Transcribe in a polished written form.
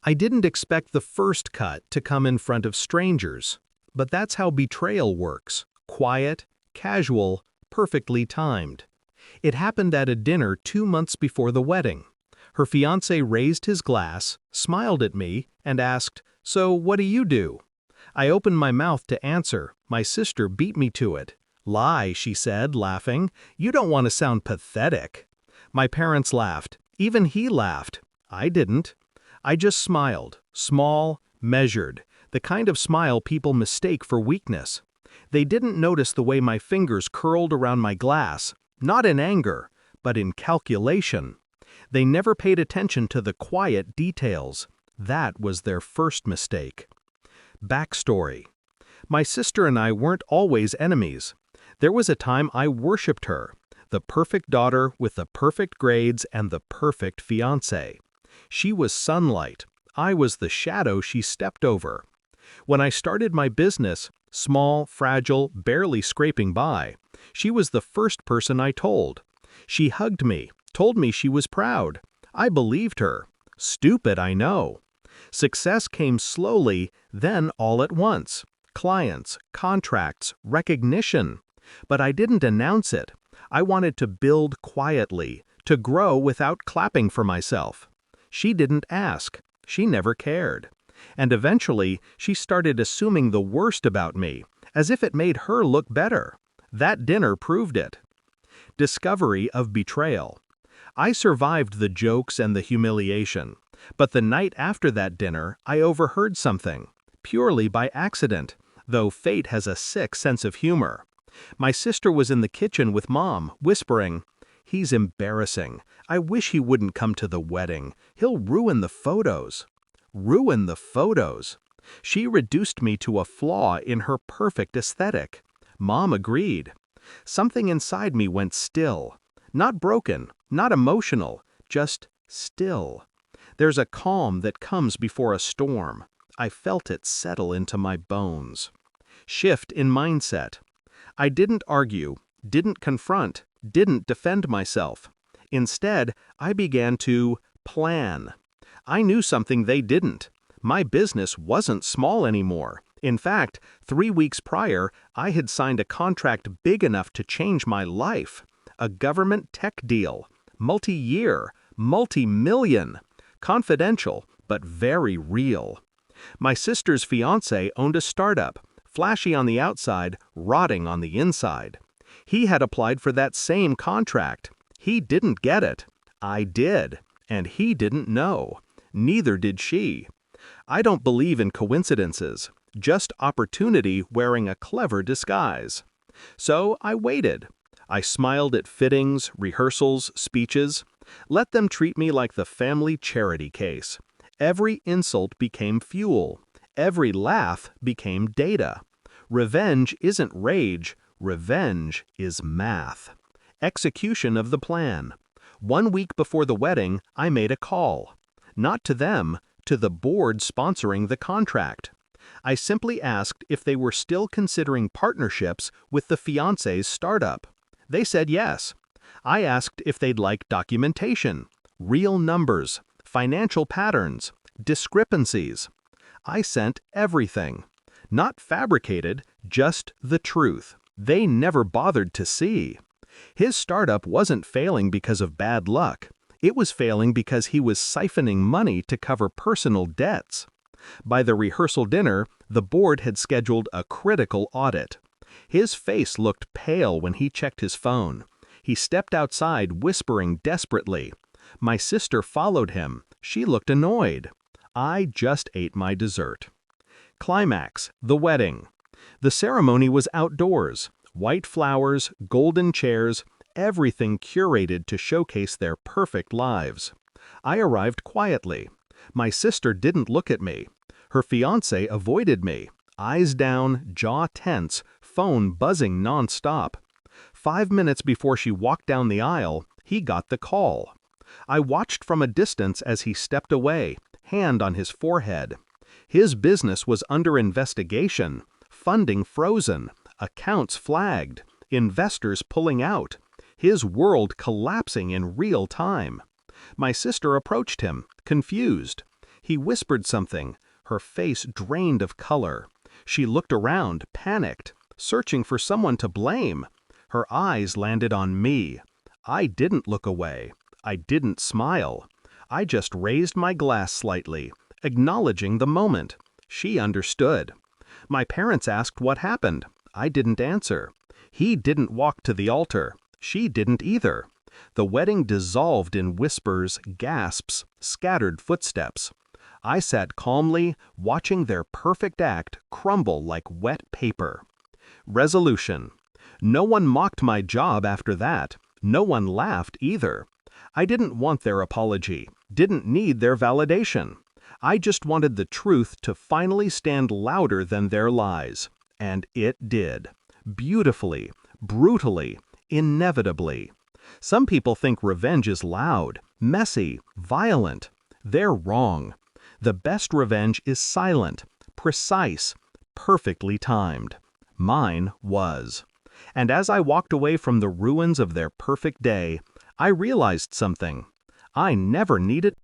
I didn't expect the first cut to come in front of strangers, but that's how betrayal works: quiet, casual, perfectly timed. It happened at a dinner 2 months before the wedding. Her fiancé raised his glass, smiled at me, and asked, "So what do you do?" I opened my mouth to answer. My sister beat me to it. "Lie," she said, laughing. "You don't want to sound pathetic." My parents laughed. Even he laughed. I didn't. I just smiled, small, measured, the kind of smile people mistake for weakness. They didn't notice the way my fingers curled around my glass, not in anger, but in calculation. They never paid attention to the quiet details. That was their first mistake. Backstory. My sister and I weren't always enemies. There was a time I worshipped her, the perfect daughter with the perfect grades and the perfect fiancé. She was sunlight. I was the shadow she stepped over. When I started my business, small, fragile, barely scraping by, she was the first person I told. She hugged me, told me she was proud. I believed her. Stupid, I know. Success came slowly, then all at once. Clients, contracts, recognition. But I didn't announce it. I wanted to build quietly, to grow without clapping for myself. She didn't ask. She never cared. And eventually, she started assuming the worst about me, as if it made her look better. That dinner proved it. Discovery of betrayal. I survived the jokes and the humiliation, but the night after that dinner, I overheard something, purely by accident, though fate has a sick sense of humor. My sister was in the kitchen with Mom, whispering, "He's embarrassing. I wish he wouldn't come to the wedding. He'll ruin the photos." Ruin the photos. She reduced me to a flaw in her perfect aesthetic. Mom agreed. Something inside me went still. Not broken, not emotional, just still. There's a calm that comes before a storm. I felt it settle into my bones. Shift in mindset. I didn't argue, didn't confront, didn't defend myself. Instead, I began to plan. I knew something they didn't. My business wasn't small anymore. In fact, 3 weeks prior, I had signed a contract big enough to change my life. A government tech deal. Multi-year, multi-million. Confidential, but very real. My sister's fiancé owned a startup, flashy on the outside, rotting on the inside. He had applied for that same contract. He didn't get it. I did. And he didn't know. Neither did she. I don't believe in coincidences, just opportunity wearing a clever disguise. So I waited. I smiled at fittings, rehearsals, speeches. Let them treat me like the family charity case. Every insult became fuel. Every laugh became data. Revenge isn't rage. Revenge is math. Execution of the plan. 1 week before the wedding, I made a call. Not to them, to the board sponsoring the contract. I simply asked if they were still considering partnerships with the fiancé's startup. They said yes. I asked if they'd like documentation, real numbers, financial patterns, discrepancies. I sent everything. Not fabricated, just the truth. They never bothered to see. His startup wasn't failing because of bad luck. It was failing because he was siphoning money to cover personal debts. By the rehearsal dinner, the board had scheduled a critical audit. His face looked pale when he checked his phone. He stepped outside, whispering desperately. My sister followed him. She looked annoyed. I just ate my dessert. Climax, the wedding. The ceremony was outdoors. White flowers, golden chairs, everything curated to showcase their perfect lives. I arrived quietly. My sister didn't look at me. Her fiancé avoided me. Eyes down, jaw tense, phone buzzing nonstop. 5 minutes before she walked down the aisle, he got the call. I watched from a distance as he stepped away, hand on his forehead. His business was under investigation, funding frozen, accounts flagged, investors pulling out, his world collapsing in real time. My sister approached him, confused. He whispered something, her face drained of color. She looked around, panicked, searching for someone to blame. Her eyes landed on me. I didn't look away. I didn't smile. I just raised my glass slightly, acknowledging the moment. She understood. My parents asked what happened. I didn't answer. He didn't walk to the altar. She didn't either. The wedding dissolved in whispers, gasps, scattered footsteps. I sat calmly, watching their perfect act crumble like wet paper. Resolution. No one mocked my job after that. No one laughed either. I didn't want their apology, didn't need their validation. I just wanted the truth to finally stand louder than their lies. And it did. Beautifully, brutally, inevitably. Some people think revenge is loud, messy, violent. They're wrong. The best revenge is silent, precise, perfectly timed. Mine was. And as I walked away from the ruins of their perfect day, I realized something. I never needed